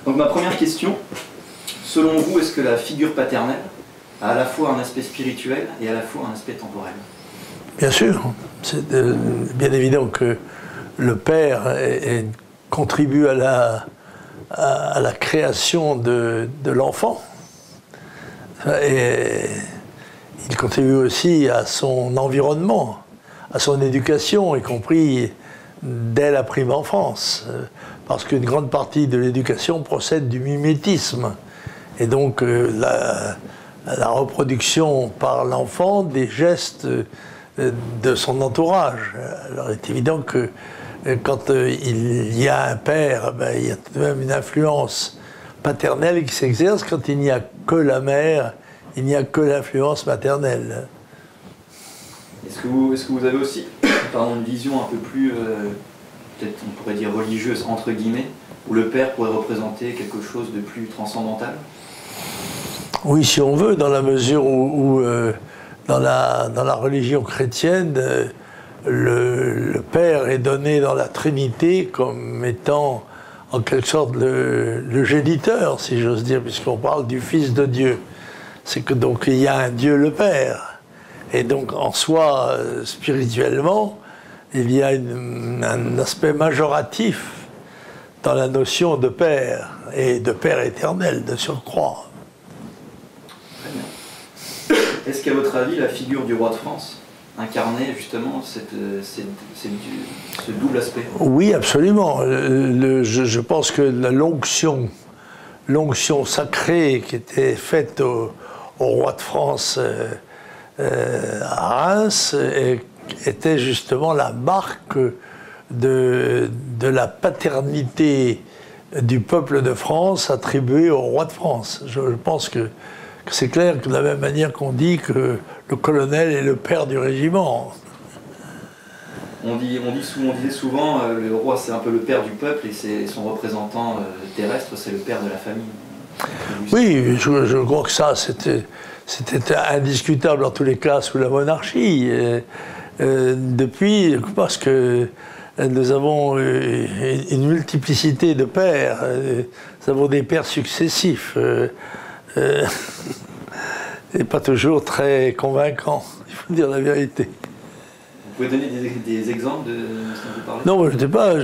Donc ma première question, selon vous, est-ce que la figure paternelle a à la fois un aspect spirituel et à la fois un aspect temporel? Bien sûr, c'est bien évident que le père contribue à la création de l'enfant. Et il contribue aussi à son environnement, à son éducation, y compris dès la prime enfance. Parce qu'une grande partie de l'éducation procède du mimétisme. Et donc la reproduction par l'enfant des gestes de son entourage. Alors il est évident que quand il y a un père, il y a tout de même une influence paternelle qui s'exerce. Quand il n'y a que la mère, il n'y a que l'influence maternelle. Est-ce que vous avez aussi une vision un peu plus, peut-être on pourrait dire religieuse, entre guillemets, où le père pourrait représenter quelque chose de plus transcendantal? Oui, si on veut, dans la mesure où dans la religion chrétienne, le Père est donné dans la Trinité comme étant en quelque sorte le géniteur, si j'ose dire, puisqu'on parle du Fils de Dieu. C'est que donc il y a un Dieu le Père. Et donc en soi, spirituellement, il y a un aspect majoratif dans la notion de Père, et de Père éternel, de surcroît. Très bien. Est-ce qu'à votre avis, la figure du roi de France incarnait justement ce double aspect? Oui, absolument. Je pense que l'onction sacrée qui était faite au roi de France à Reims était justement la marque de la paternité du peuple de France attribuée au roi de France. Je pense que c'est clair que de la même manière qu'on dit que le colonel est le père du régiment. On disait souvent le roi c'est un peu le père du peuple et son représentant terrestre c'est le père de la famille. Oui, je crois que ça c'était indiscutable en tous les cas sous la monarchie. Depuis, parce que nous avons une multiplicité de pères, nous avons des pères successifs. Et pas toujours très convaincant, il faut dire la vérité. Vous pouvez donner des exemples de ce dont vous parlez? Non, je ne sais pas.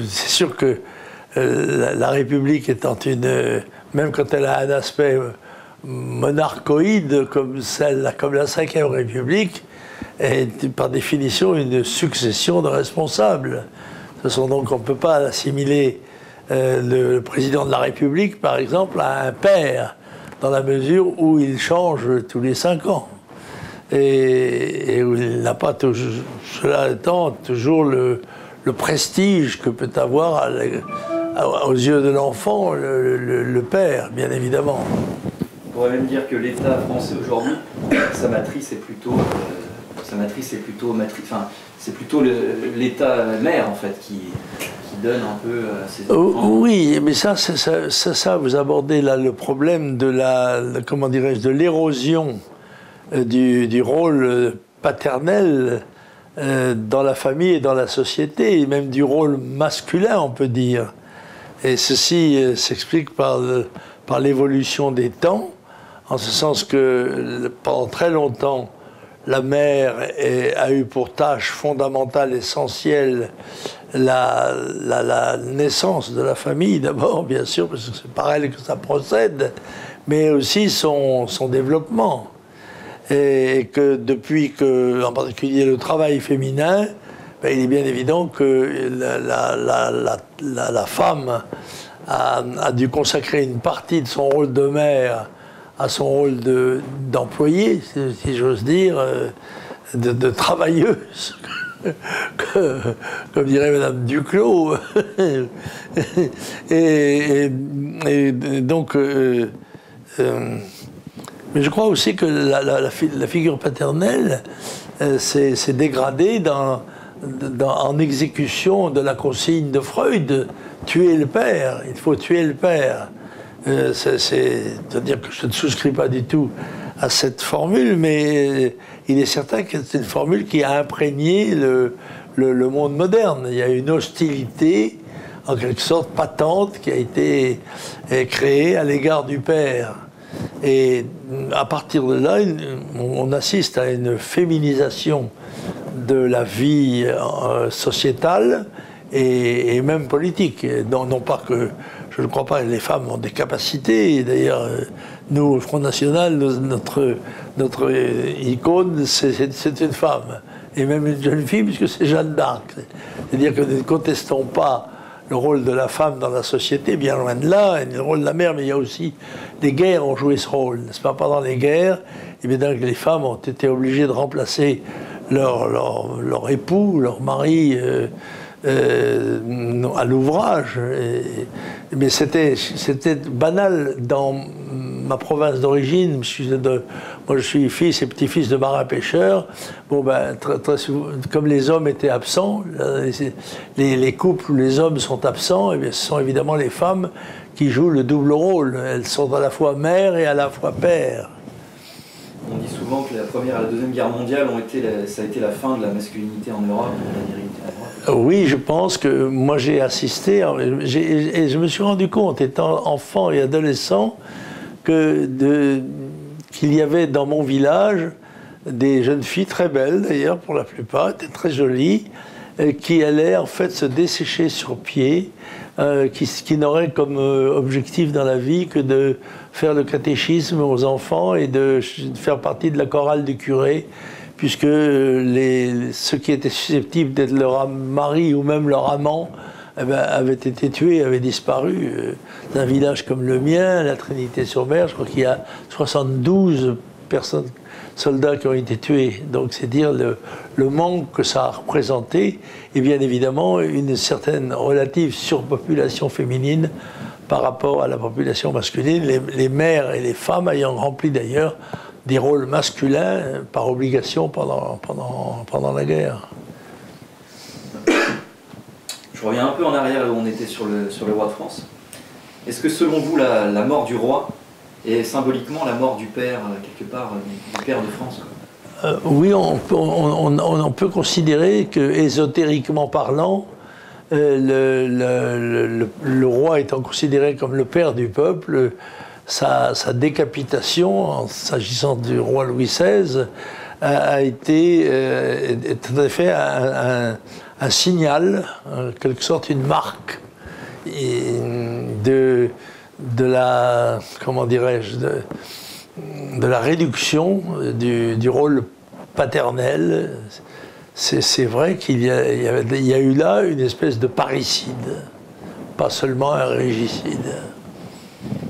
C'est sûr que la République étant même quand elle a un aspect monarchoïde comme la Cinquième République, est par définition une succession de responsables. Donc on ne peut pas assimiler le président de la République, par exemple, à un père, dans la mesure où il change tous les 5 ans. Et où il n'a pas toujours, cela étant, toujours le prestige que peut avoir aux yeux de l'enfant le père, bien évidemment. On pourrait même dire que l'État français aujourd'hui, sa matrice est plutôt l'État mère en fait qui donne un peu ses enfants. Oui, mais ça, vous abordez là le problème de comment dirais-je, de l'érosion du rôle paternel dans la famille et dans la société, et même du rôle masculin, on peut dire. Et ceci s'explique par l'évolution des temps, en ce sens que pendant très longtemps, la mère a eu pour tâche fondamentale, essentielle, la naissance de la famille, d'abord, bien sûr, parce que c'est par elle que ça procède, mais aussi son développement. Et que depuis que, en particulier, le travail féminin, il est bien évident que la femme a dû consacrer une partie de son rôle de mère à son rôle d'employée, si j'ose dire, de travailleuse, comme dirait Madame Duclos. et donc, mais je crois aussi que la figure paternelle s'est dégradée en exécution de la consigne de Freud, tuer le père, il faut tuer le père. C'est-à-dire que je ne souscris pas du tout à cette formule, mais il est certain que c'est une formule qui a imprégné le monde moderne. Il y a une hostilité en quelque sorte patente qui a été créée à l'égard du père. Et à partir de là, on assiste à une féminisation de la vie sociétale et même politique. Non pas que, je ne crois pas que les femmes ont des capacités. D'ailleurs, nous, au Front National, notre icône, c'est une femme. Et même une jeune fille, puisque c'est Jeanne d'Arc. C'est-à-dire que nous ne contestons pas le rôle de la femme dans la société, bien loin de là, et le rôle de la mère, mais il y a aussi, les guerres ont joué ce rôle, n'est-ce pas? Pendant les guerres, et bien donc les femmes ont été obligées de remplacer leur époux, leur mari à l'ouvrage. Mais c'était banal dans ma province d'origine. Moi, je suis fils et petit-fils de marins-pêcheurs. Bon, ben, très souvent, comme les hommes étaient absents, les couples où les hommes sont absents, et bien, ce sont évidemment les femmes qui jouent le double rôle. Elles sont à la fois mères et à la fois pères. On dit souvent que la Première et la Deuxième Guerre mondiale ça a été la fin de la masculinité en Europe, de la virilité en Europe. Oui, je pense que moi j'ai assisté, et je me suis rendu compte, étant enfant et adolescent, qu'il y avait dans mon village des jeunes filles très belles, d'ailleurs pour la plupart, étaient très jolies, qui allaient en fait se dessécher sur pied, qui n'auraient comme objectif dans la vie que de faire le catéchisme aux enfants et de faire partie de la chorale du curé, puisque ceux qui étaient susceptibles d'être leur mari ou même leur amant avaient été tués, avaient disparu. D'un village comme le mien, la Trinité-sur-Mer, je crois qu'il y a 72 soldats qui ont été tués. Donc c'est dire le manque que ça a représenté, et bien évidemment une certaine relative surpopulation féminine par rapport à la population masculine, les mères et les femmes ayant rempli d'ailleurs des rôles masculins par obligation pendant la guerre. Je reviens un peu en arrière où on était sur le roi de France. Est-ce que selon vous la mort du roi est symboliquement la mort du père, quelque part, du père de France, quoi? Oui, on peut considérer que, ésotériquement parlant, le roi étant considéré comme le père du peuple, sa décapitation, en s'agissant du roi Louis XVI, a été tout à fait un signal, en quelque sorte une marque de la, comment dirais-je, de la réduction du rôle paternel. C'est vrai qu'il y a eu là une espèce de parricide, pas seulement un régicide.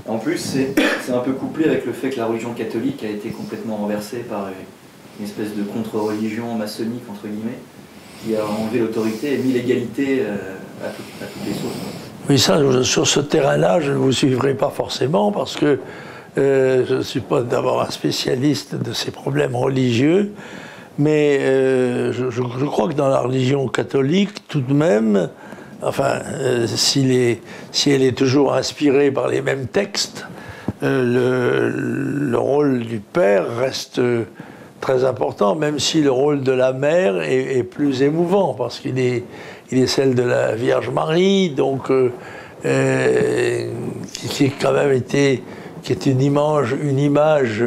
En plus, c'est un peu couplé avec le fait que la religion catholique a été complètement renversée par une espèce de contre-religion maçonnique, entre guillemets, qui a enlevé l'autorité et mis l'égalité à toutes les sauces. Oui, ça, sur ce terrain-là, je ne vous suivrai pas forcément, parce que je ne suis pas d'abord un spécialiste de ces problèmes religieux, mais je crois que dans la religion catholique, tout de même, enfin, si elle est toujours inspirée par les mêmes textes, le rôle du père reste très important, même si le rôle de la mère est plus émouvant, parce qu'il est celle de la Vierge Marie, donc qui quand même qui est une image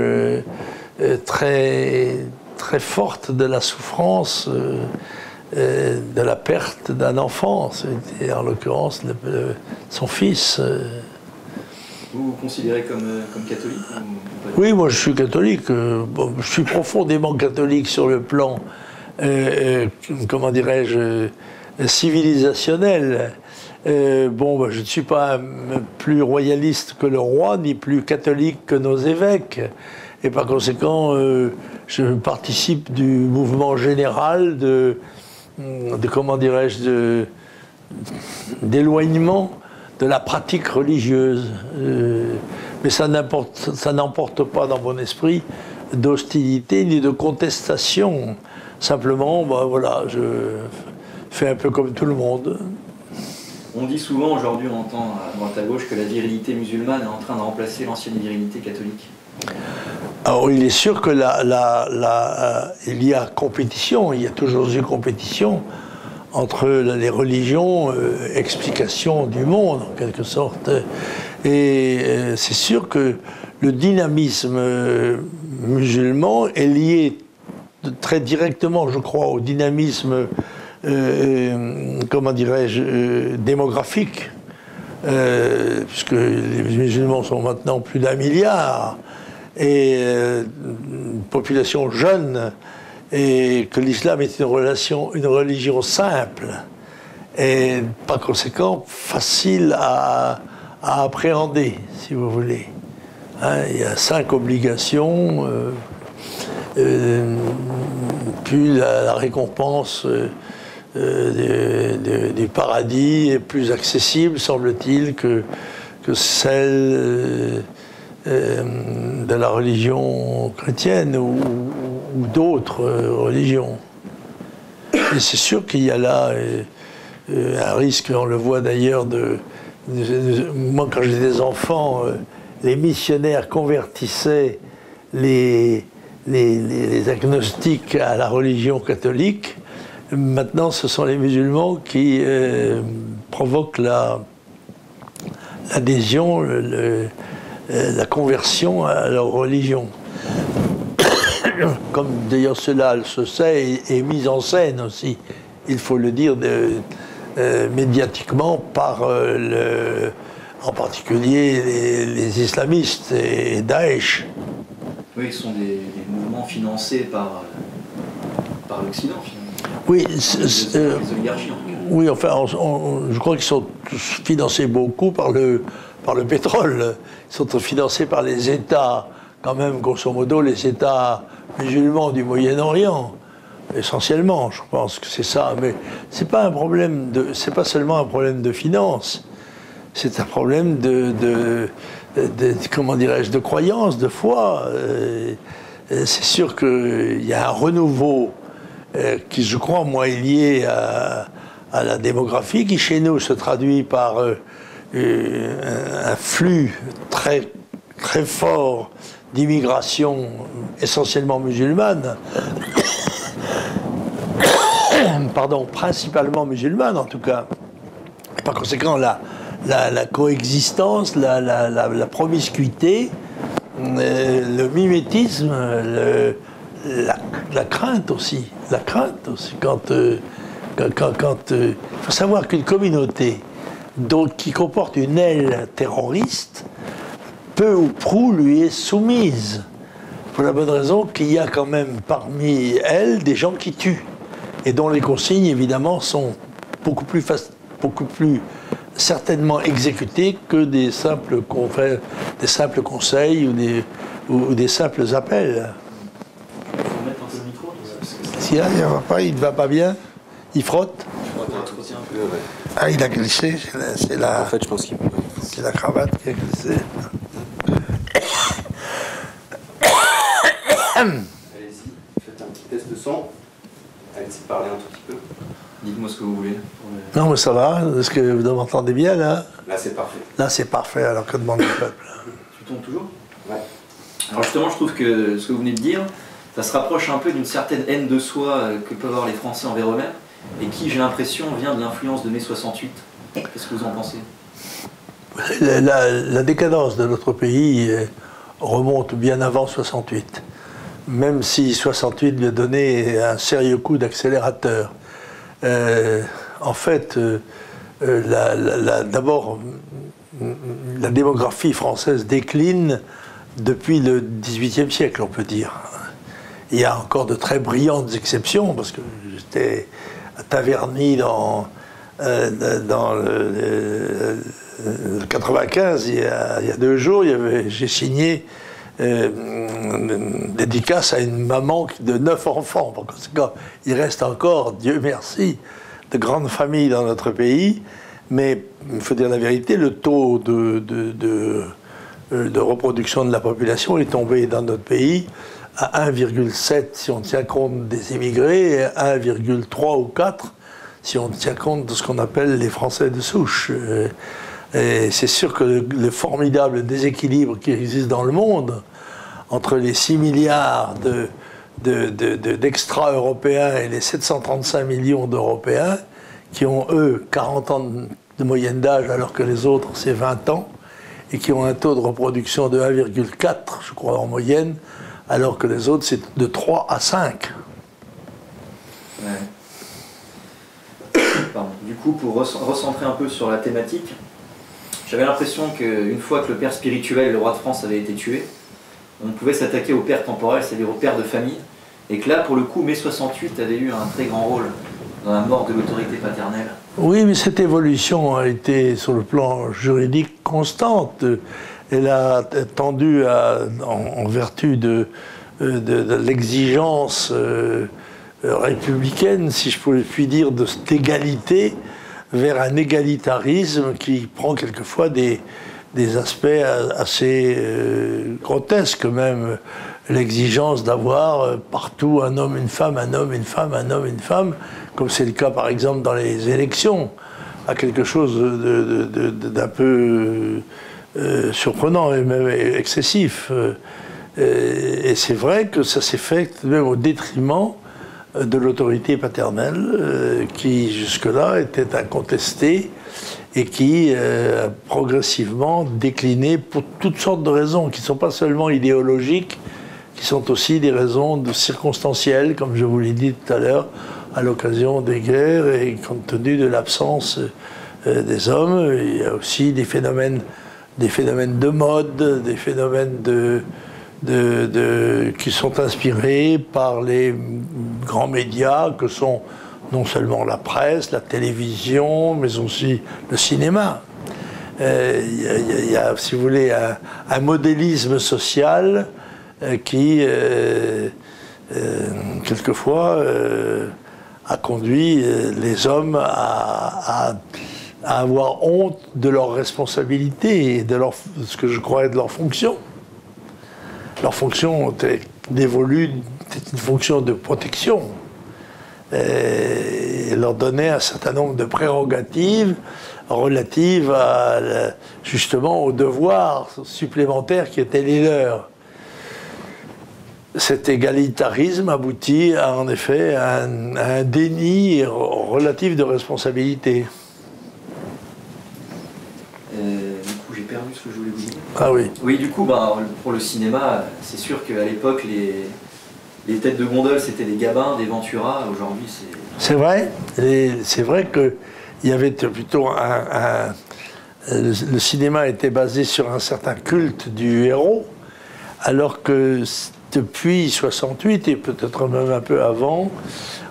très très forte de la souffrance, de la perte d'un enfant, c'était en l'occurrence son fils. Vous vous considérez comme catholique ou... Oui, moi je suis catholique. Bon, je suis profondément catholique sur le plan, comment dirais-je, civilisationnel. Bon, je ne suis pas plus royaliste que le roi, ni plus catholique que nos évêques. Et par conséquent, je participe du mouvement général de comment dirais-je, d'éloignement de la pratique religieuse. Mais ça n'emporte pas dans mon esprit d'hostilité ni de contestation. Simplement, ben voilà, je fais un peu comme tout le monde. On dit souvent, aujourd'hui on entend à droite à gauche, que la virilité musulmane est en train de remplacer l'ancienne virilité catholique. Alors il est sûr que il y a compétition, il y a toujours eu compétition entre les religions, explication du monde, en quelque sorte. Et c'est sûr que le dynamisme musulman est lié très directement, je crois, au dynamisme, comment dirais-je, démographique, puisque les musulmans sont maintenant plus d'1 milliard, et une population jeune, et que l'islam est une religion simple, et par conséquent facile à appréhender, si vous voulez. Hein, il y a 5 obligations, puis la récompense du paradis est plus accessible, semble-t-il, que celle de la religion chrétienne ou d'autres religions. Et c'est sûr qu'il y a là un risque, on le voit d'ailleurs, moi quand j'étais des enfants, les missionnaires convertissaient les agnostiques à la religion catholique. Maintenant, ce sont les musulmans qui provoquent l'adhésion, la conversion à leur religion. Comme d'ailleurs cela se sait, est mis en scène aussi, il faut le dire, médiatiquement par en particulier les islamistes et Daesh. Oui, ce sont des mouvements financés par l'Occident, finalement. Oui, les oligarchies, en tout cas. Oui, enfin, je crois qu'ils sont tous financés beaucoup par le pétrole. Ils sont financés par les États, quand même, grosso modo, les États musulmans du Moyen-Orient. Essentiellement, je pense que c'est ça. Mais c'est pas pas seulement un problème de finance. C'est un problème comment dirais-je, de croyance, de foi. C'est sûr qu'il y a un renouveau qui, je crois, moi, est lié à la démographie, qui chez nous se traduit par un flux très, très fort d'immigration, essentiellement musulmane, pardon, principalement musulmane en tout cas. Par conséquent, la coexistence, la promiscuité, le mimétisme, la crainte aussi. La crainte aussi. Il faut savoir qu'une communauté qui comporte une aile terroriste, peu ou prou lui est soumise. Pour la bonne raison qu'il y a quand même parmi elles des gens qui tuent. Et dont les consignes, évidemment, sont beaucoup plus certainement exécutées que des simples conseils ou des simples appels. Si là, il ne va pas, il ne va pas bien, il frotte. Ah, il a glissé, c'est la... En fait, je pense qu'il peut. C'est la cravate qui a glissé. Allez-y, faites un petit test de son. Allez-y, parlez un tout petit peu. Dites-moi ce que vous voulez. Non, mais ça va, est-ce que vous m'entendez bien, là? Là, c'est parfait. Là, c'est parfait, alors que demande le peuple? Tu tombes toujours? Ouais. Alors justement, je trouve que ce que vous venez de dire, ça se rapproche un peu d'une certaine haine de soi que peuvent avoir les Français envers eux-mêmes, et qui, j'ai l'impression, vient de l'influence de mai 68. Qu'est-ce que vous en pensez? La décadence de notre pays remonte bien avant 68. Même si 68 lui a donné un sérieux coup d'accélérateur. En fait, d'abord, la démographie française décline depuis le XVIIIe siècle, on peut dire. Il y a encore de très brillantes exceptions, parce que j'étais à Taverny dans le 95, il y a 2 jours, j'ai signé une dédicace à une maman de 9 enfants. Par conséquent, il reste encore, Dieu merci, de grandes familles dans notre pays, mais il faut dire la vérité, le taux de reproduction de la population est tombé dans notre pays à 1,7 si on tient compte des immigrés, et à 1,3 ou 4 si on tient compte de ce qu'on appelle les Français de souche. Et c'est sûr que le formidable déséquilibre qui existe dans le monde entre les 6 milliards d'extra-européens et les 735 millions d'Européens qui ont, eux, 40 ans de moyenne d'âge, alors que les autres, c'est 20 ans, et qui ont un taux de reproduction de 1,4, je crois, en moyenne, alors que les autres, c'est de 3 à 5. Ouais. Pardon. Du coup, pour recentrer un peu sur la thématique, j'avais l'impression qu'une fois que le père spirituel et le roi de France avaient été tués, on pouvait s'attaquer au père temporel, c'est-à-dire au père de famille, et que là, pour le coup, mai 68 avait eu un très grand rôle dans la mort de l'autorité paternelle. Oui, mais cette évolution a été, sur le plan juridique, constante. Elle a tendu, en vertu de l'exigence républicaine, si je puis dire, de cette égalité, vers un égalitarisme qui prend quelquefois des aspects assez grotesques même. L'exigence d'avoir partout un homme, une femme, un homme, une femme, un homme, une femme, comme c'est le cas par exemple dans les élections, a quelque chose d'un peu surprenant et même excessif. Et c'est vrai que ça s'est fait même au détriment de l'autorité paternelle, qui jusque-là était incontestée et qui a progressivement décliné pour toutes sortes de raisons, qui ne sont pas seulement idéologiques, qui sont aussi des raisons circonstancielles, comme je vous l'ai dit tout à l'heure, à l'occasion des guerres et compte tenu de l'absence des hommes. Il y a aussi des phénomènes de mode, des phénomènes qui sont inspirés par les grands médias que sont non seulement la presse, la télévision, mais aussi le cinéma. Il y a, si vous voulez, un modélisme social qui, quelquefois, a conduit les hommes à avoir honte de leurs responsabilités et de ce que je crois être leur fonction. Leur fonction était dévolue, c'était une fonction de protection. Et leur donnait un certain nombre de prérogatives relatives justement aux devoirs supplémentaires qui étaient les leurs. Cet égalitarisme aboutit en effet à un déni relatif de responsabilité. Du coup, j'ai perdu ce que je voulais vous dire. Ah oui. Oui, du coup, pour le cinéma, c'est sûr qu'à l'époque, les têtes de gondole, c'était des Gabin, des Ventura. Aujourd'hui, c'est... C'est vrai. C'est vrai qu'il y avait plutôt le cinéma était basé sur un certain culte du héros, alors que depuis 68, et peut-être même un peu avant,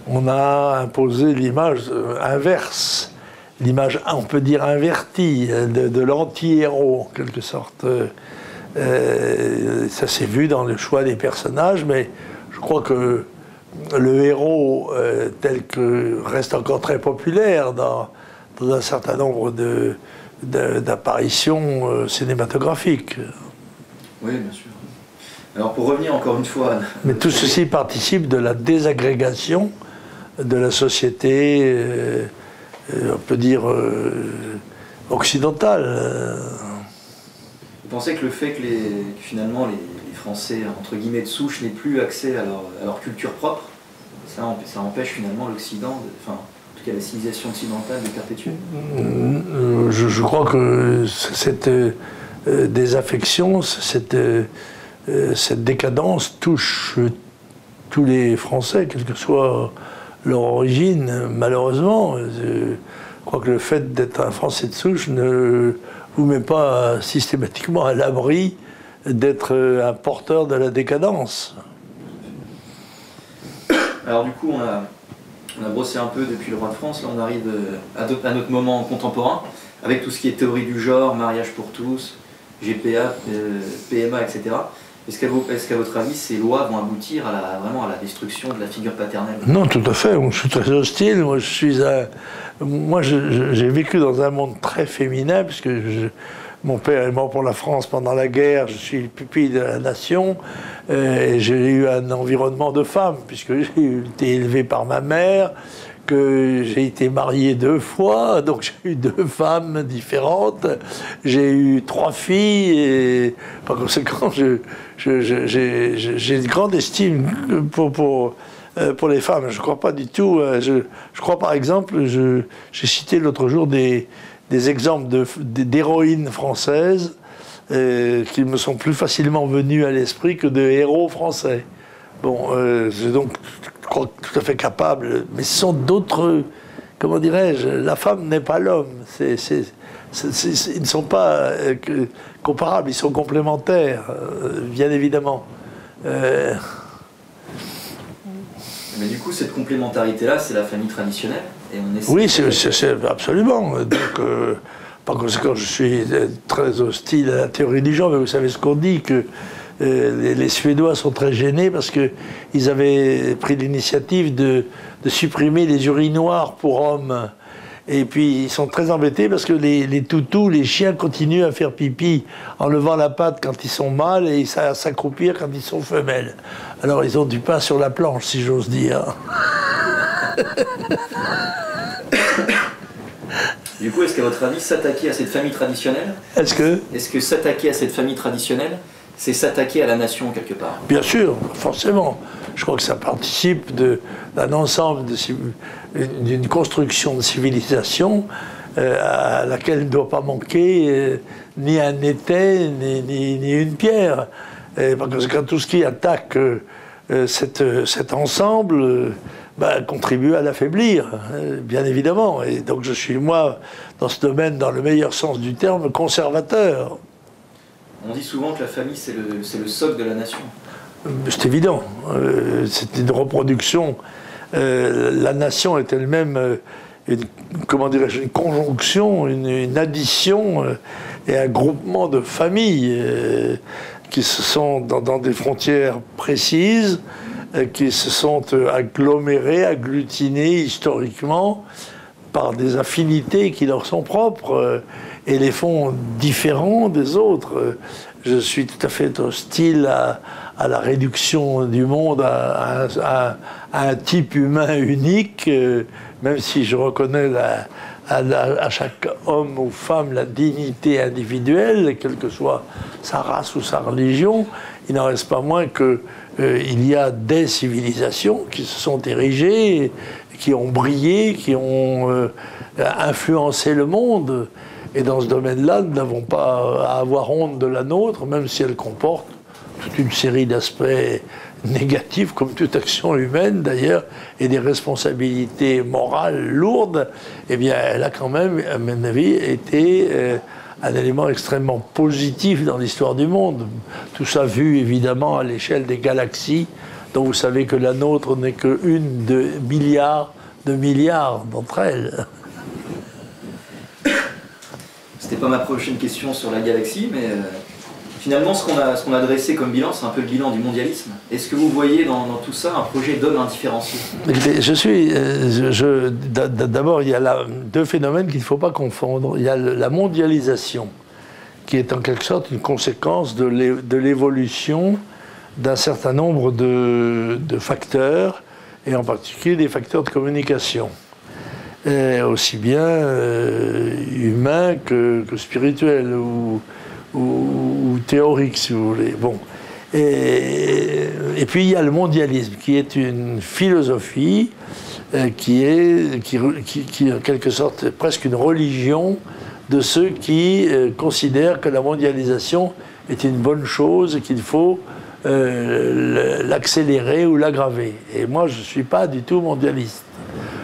on a imposé l'image inverse, l'image, on peut dire, invertie de l'anti-héros, en quelque sorte. Ça s'est vu dans le choix des personnages, mais je crois que le héros, tel que reste encore très populaire dans un certain nombre d'apparitions cinématographiques. Oui, bien sûr. Alors pour revenir encore une fois... Mais tout ceci participe de la désagrégation de la société, on peut dire, occidentale. Vous pensez que le fait que finalement les Français, entre guillemets, de souche, n'aient plus accès à leur culture propre, ça empêche finalement l'Occident, enfin, en tout cas la civilisation occidentale, de perpétuer? Je crois que cette désaffection, cette décadence touche tous les Français, quelle que soit leur origine, malheureusement. Je crois que le fait d'être un Français de souche ne vous met pas systématiquement à l'abri d'être un porteur de la décadence. Alors du coup, on a brossé un peu depuis le roi de France, là on arrive à notre moment contemporain, avec tout ce qui est théorie du genre, mariage pour tous, GPA, PMA, etc. Est-ce qu'à votre avis, ces lois vont aboutir vraiment à la destruction de la figure paternelle? Non, tout à fait. Je suis très hostile. Moi, j'ai vécu dans un monde très féminin, puisque mon père est mort pour la France pendant la guerre, je suis le pupille de la nation, et j'ai eu un environnement de femmes, puisque j'ai été élevé par ma mère, que j'ai été marié 2 fois, donc j'ai eu 2 femmes différentes, j'ai eu 3 filles, et par conséquent, j'ai une grande estime pour pour les femmes. Je ne crois pas du tout. Je crois par exemple, j'ai cité l'autre jour des exemples d'héroïnes françaises qui me sont plus facilement venus à l'esprit que de héros français. Bon, je donc crois tout à fait capable, mais ce sont d'autres, comment dirais-je, la femme n'est pas l'homme. Ils ne sont pas comparables, ils sont complémentaires, bien évidemment. Mais du coup, cette complémentarité-là, c'est la famille traditionnelle et on oui, c'est absolument. Donc, par conséquent, je suis très hostile à la théorie du genre, mais vous savez ce qu'on dit, que les Suédois sont très gênés parce qu'ils avaient pris l'initiative de supprimer les urinoirs pour hommes. Et puis ils sont très embêtés parce que les toutous, les chiens continuent à faire pipi en levant la patte quand ils sont mâles et à s'accroupir quand ils sont femelles. Alors ils ont du pain sur la planche, si j'ose dire. Du coup, est-ce qu'à votre avis, s'attaquer à cette famille traditionnelle, est-ce que s'attaquer à cette famille traditionnelle, c'est s'attaquer à la nation quelque part? Bien sûr, forcément. Je crois que ça participe d'un ensemble, d'une construction de civilisation à laquelle il ne doit pas manquer ni un étai, ni une pierre. Parce que tout ce qui attaque cet ensemble contribue à l'affaiblir, bien évidemment. Et donc je suis, moi, dans ce domaine, dans le meilleur sens du terme, conservateur. On dit souvent que la famille, c'est le socle de la nation. C'est évident. C'est une reproduction. La nation est elle-même une conjonction, une addition et un groupement de familles qui se sont dans des frontières précises, qui se sont agglomérées, agglutinées historiquement par des affinités qui leur sont propres et les font différents des autres. Je suis tout à fait hostile à la réduction du monde à un type humain unique, même si je reconnais à chaque homme ou femme la dignité individuelle, quelle que soit sa race ou sa religion. Il n'en reste pas moins qu'il y a des civilisations qui se sont érigées, qui ont brillé, qui ont influencé le monde. Et dans ce domaine-là, nous n'avons pas à avoir honte de la nôtre, même si elle comporte toute une série d'aspects négatifs, comme toute action humaine d'ailleurs, et des responsabilités morales lourdes. Eh bien, elle a quand même, à mon avis, été un élément extrêmement positif dans l'histoire du monde. Tout ça vu évidemment à l'échelle des galaxies, dont vous savez que la nôtre n'est qu'une de milliards d'entre elles. C'était pas ma prochaine question sur la galaxie, mais finalement, ce qu'on a dressé comme bilan, c'est un peu le bilan du mondialisme. Est-ce que vous voyez dans tout ça un projet d'homme indifférencié? D'abord, il y a deux phénomènes qu'il ne faut pas confondre. Il y a la mondialisation, qui est en quelque sorte une conséquence de l'évolution d'un certain nombre de facteurs, et en particulier des facteurs de communication. Aussi bien humain que spirituel ou théorique, si vous voulez. Bon. Et puis il y a le mondialisme, qui est une philosophie qui est en quelque sorte presque une religion de ceux qui considèrent que la mondialisation est une bonne chose et qu'il faut l'accélérer ou l'aggraver. Et moi, je ne suis pas du tout mondialiste.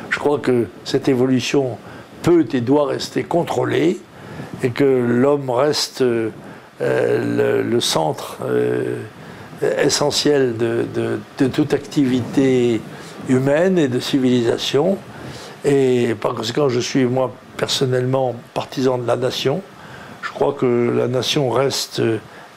Je crois que cette évolution peut et doit rester contrôlée et que l'homme reste le centre essentiel de toute activité humaine et de civilisation. Et par conséquent, je suis moi personnellement partisan de la nation. Je crois que la nation reste,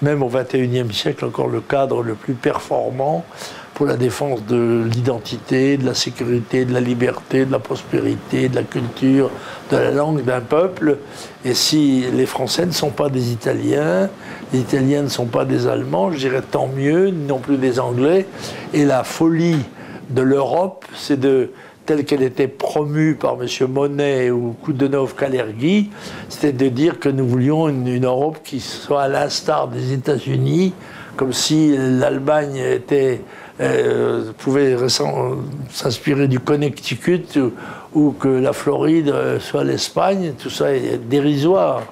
même au XXIe siècle, encore le cadre le plus performant pour la défense de l'identité, de la sécurité, de la liberté, de la prospérité, de la culture, de la langue d'un peuple. Et si les Français ne sont pas des Italiens, les Italiens ne sont pas des Allemands, je dirais tant mieux, non plus des Anglais. Et la folie de l'Europe, c'est de telle qu'elle était promue par M. Monnet ou Koudenov-Kalergi, c'était de dire que nous voulions une Europe qui soit à l'instar des États-Unis, comme si l'Allemagne pouvait s'inspirer du Connecticut ou que la Floride soit l'Espagne. Tout ça est dérisoire.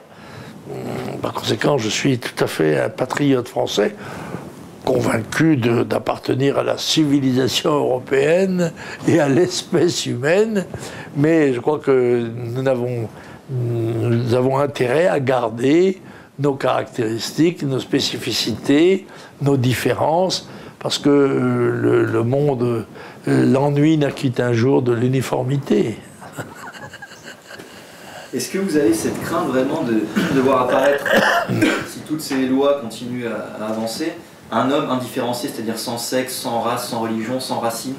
Par conséquent, je suis tout à fait un patriote français, convaincu d'appartenir à la civilisation européenne et à l'espèce humaine, mais je crois que nous avons intérêt à garder nos caractéristiques, nos spécificités, nos différences, parce que le monde, l'ennui n'acquitte un jour de l'uniformité. Est-ce que vous avez cette crainte vraiment de voir apparaître, si toutes ces lois continuent à avancer, un homme indifférencié, c'est-à-dire sans sexe, sans race, sans religion, sans racines?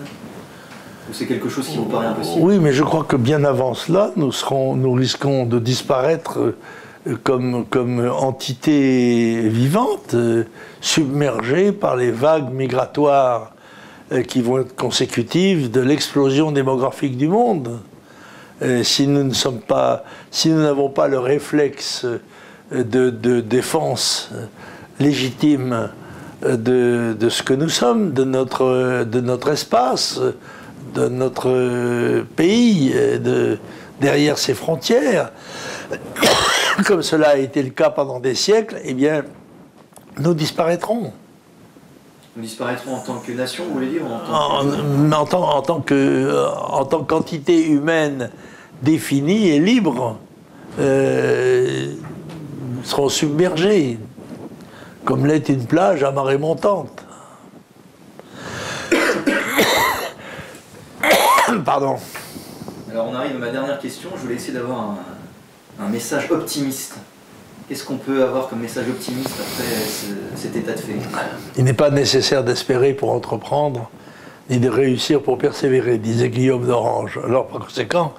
Ou c'est quelque chose qui vous paraît impossible? Oui, mais je crois que bien avant cela, nous risquons de disparaître comme entité vivante, submergée par les vagues migratoires qui vont être consécutives de l'explosion démographique du monde. Si nous n'avons pas le réflexe de défense légitime de ce que nous sommes, de notre espace, de notre pays, derrière ses frontières, comme cela a été le cas pendant des siècles, eh bien, nous disparaîtrons. Nous disparaîtrons en tant que nation, vous voulez dire, en tant qu'entité humaine définie et libre, nous serons submergés, comme l'est une plage à marée montante. Pardon. Alors on arrive à ma dernière question, je voulais essayer d'avoir un message optimiste. Qu'est-ce qu'on peut avoir comme message optimiste après cet état de fait? Il n'est pas nécessaire d'espérer pour entreprendre, ni de réussir pour persévérer, disait Guillaume d'Orange. Alors par conséquent,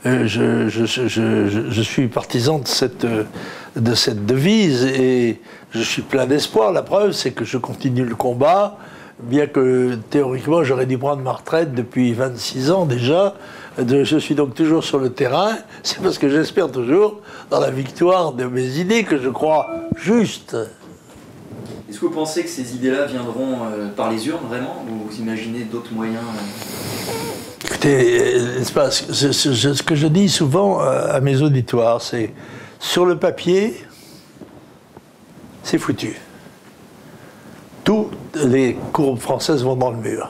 je suis partisan de cette devise et je suis plein d'espoir. La preuve, c'est que je continue le combat, bien que théoriquement j'aurais dû prendre ma retraite depuis 26 ans déjà. Je suis donc toujours sur le terrain. C'est parce que j'espère toujours dans la victoire de mes idées que je crois justes. Est-ce que vous pensez que ces idées-là viendront par les urnes vraiment, ou vous imaginez d'autres moyens Écoutez, ce que je dis souvent à mes auditoires, c'est sur le papier, c'est foutu. Toutes les courbes françaises vont dans le mur.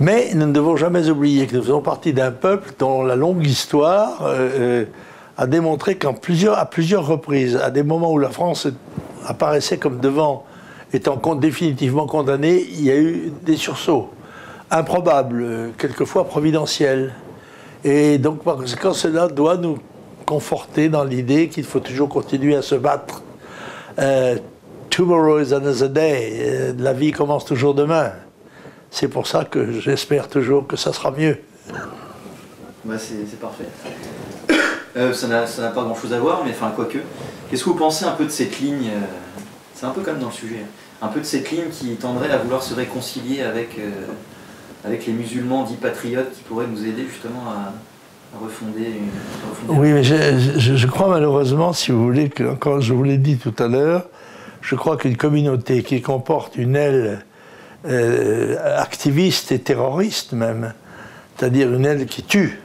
Mais nous ne devons jamais oublier que nous faisons partie d'un peuple dont la longue histoire a démontré qu'à plusieurs reprises, à des moments où la France apparaissait comme étant définitivement condamnée, il y a eu des sursauts improbables, quelquefois providentiels. Et donc, par conséquent, cela doit nous conforter dans l'idée qu'il faut toujours continuer à se battre. Tomorrow is another day. La vie commence toujours demain. C'est pour ça que j'espère toujours que ça sera mieux. Ouais, c'est parfait. Ça n'a pas grand-chose à voir, mais enfin, quoique. Qu'est-ce que vous pensez un peu de cette ligne c'est un peu comme dans le sujet. Un peu de cette ligne qui tendrait à vouloir se réconcilier avec les musulmans dits patriotes qui pourraient nous aider justement à refonder Oui, mais je crois malheureusement, si vous voulez, encore je vous l'ai dit tout à l'heure, je crois qu'une communauté qui comporte une aile activiste et terroriste même, c'est-à-dire une aile qui tue,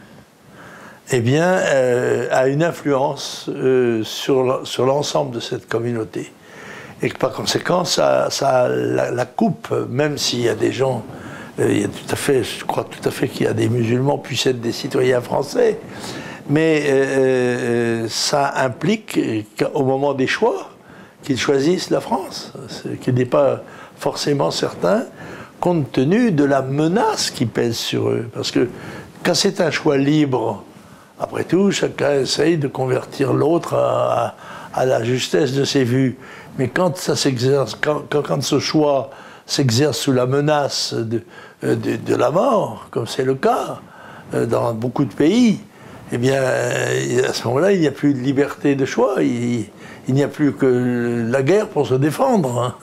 eh bien, a une influence sur l'ensemble de cette communauté. Et que par conséquent, ça la coupe, même s'il y a des gens, je crois tout à fait qu'il y a des musulmans puissent être des citoyens français, mais ça implique qu'au moment des choix, qu'ils choisissent la France, ce qui n'est pas forcément certain, compte tenu de la menace qui pèse sur eux. Parce que quand c'est un choix libre, après tout, chacun essaye de convertir l'autre à la justesse de ses vues. Mais quand ça s'exerce, quand ce choix s'exerce sous la menace de la mort, comme c'est le cas dans beaucoup de pays, eh bien, à ce moment-là, il n'y a plus de liberté de choix. Il n'y a plus que la guerre pour se défendre. Hein.